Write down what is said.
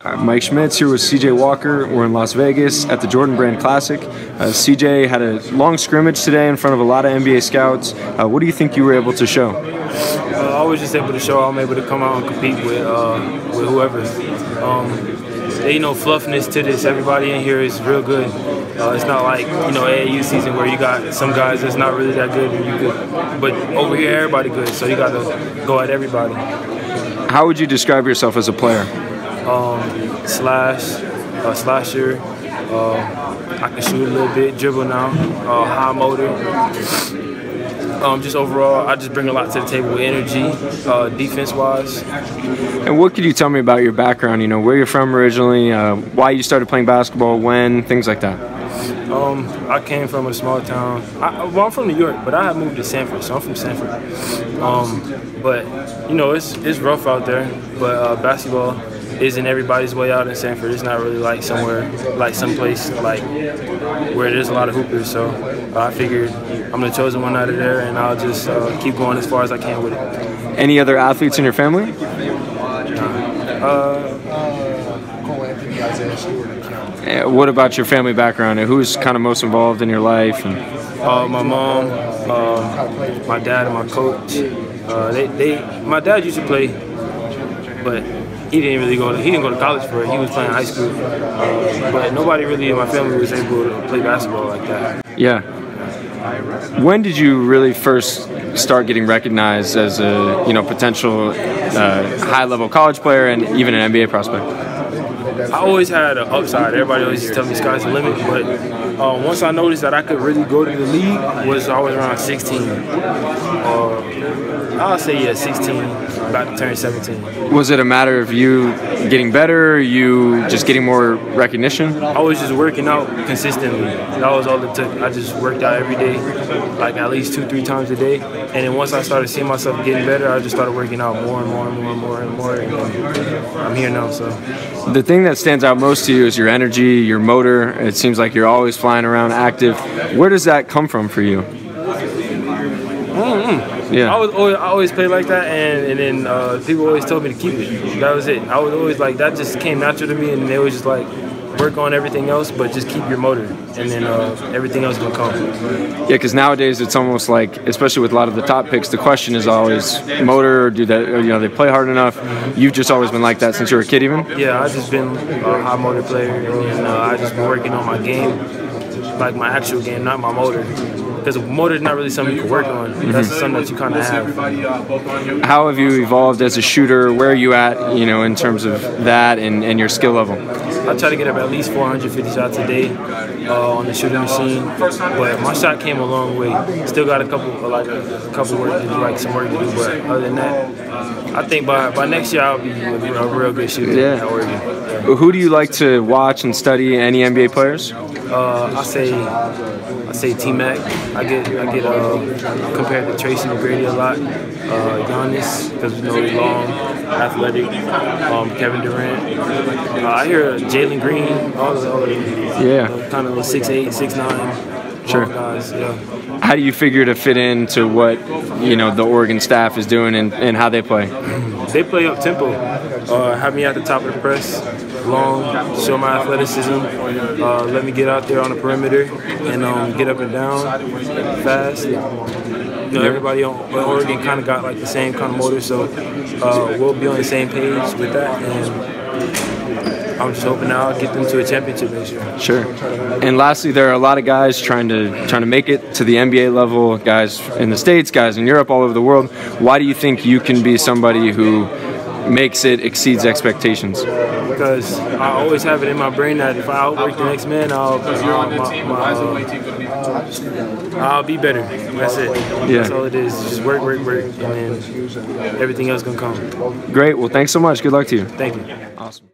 Mike Schmitz here with CJ Walker. We're in Las Vegas at the Jordan Brand Classic. CJ had a long scrimmage today in front of a lot of NBA scouts. What do you think you were able to show? I was just able to show I'm able to come out and compete with whoever. Fluffiness to this. Everybody in here is real good. It's not like AAU season where you got some guys that's not really that good and you good, but over here everybody good. So you got to go at everybody. How would you describe yourself as a player? Slasher. I can shoot a little bit, dribble now, high motor. Just overall, I just bring a lot to the table with energy, defense-wise. And what could you tell me about your background? Where you're from originally, why you started playing basketball, when, things like that. I came from a small town. I'm from New York, but I had moved to Sanford, so I'm from Sanford. But it's rough out there. But basketball isn't everybody's way out in Sanford. It's not really like someplace like where there's a lot of hoopers. So I figured I'm the chosen one out of there, and I'll just keep going as far as I can with it. Any other athletes in your family? What about your family background? Who's kind of most involved in your life? My mom, my dad, and my coach. My dad used to play, but he didn't go to college for it. He was playing high school. But nobody really in my family was able to play basketball like that. Yeah. When did you really first start getting recognized as a potential high-level college player and even an NBA prospect? I always had an upside. Everybody always used to tell me sky's the limit, but once I noticed that I could really go to the league was always around 16. I'll say 16, about to turn 17. Was it a matter of you getting better, you just getting more recognition? I was just working out consistently. That was all it took. I just worked out every day, like at least 2-3 times a day. And then once I started seeing myself getting better, I just started working out more and more and more and more and more. And I'm here now, so. The thing that stands out most to you is your energy, your motor. It seems like you're always flying around active. Where does that come from for you? Yeah. I always played like that, and then people always told me to keep it. That was it. I was always like, that just came natural to me, and they was just like, work on everything else, but just keep your motor, and then everything else will come. Yeah, because nowadays it's almost like, especially with a lot of the top picks, the question is always motor, do they play hard enough? You've just always been like that since you were a kid, even? Yeah, I've just been a high motor player, and I've just been working on my game, like my actual game, not my motor. Because motor is not really something you can work on. That's something that you kind of have. How have you evolved as a shooter? Where are you at, in terms of that and your skill level? I try to get up at least 450 shots a day on the shooting machine, but my shot came a long way. Still got a couple work to do, like some work to do. But other than that, I think by next year I'll be a real good shooter at Oregon. Yeah. Who do you like to watch and study? Any NBA players? I say T-Mac. I get compared to Tracy McGrady a lot. Giannis, because he's long, athletic. Kevin Durant. I hear Jalen Green. All the kind of 6'8", 6'9". Sure. Guys, yeah. How do you figure to fit into what the Oregon staff is doing and how they play? They play up tempo. Have me at the top of the press, long, show my athleticism. Let me get out there on the perimeter and get up and down fast. Everybody on Oregon kind of got like the same kind of motor, so we'll be on the same page with that. And I'm just hoping I'll get them to a championship next year. Sure. And lastly, there are a lot of guys trying to make it to the NBA level, guys in the States, guys in Europe, all over the world. Why do you think you can be somebody who makes it, exceeds expectations? Because I always have it in my brain that if I outwork the next man, I'll be better. That's it. Yeah. That's all it is. Just work, and then everything else gonna come. Great. Well, thanks so much. Good luck to you. Thank you. Awesome.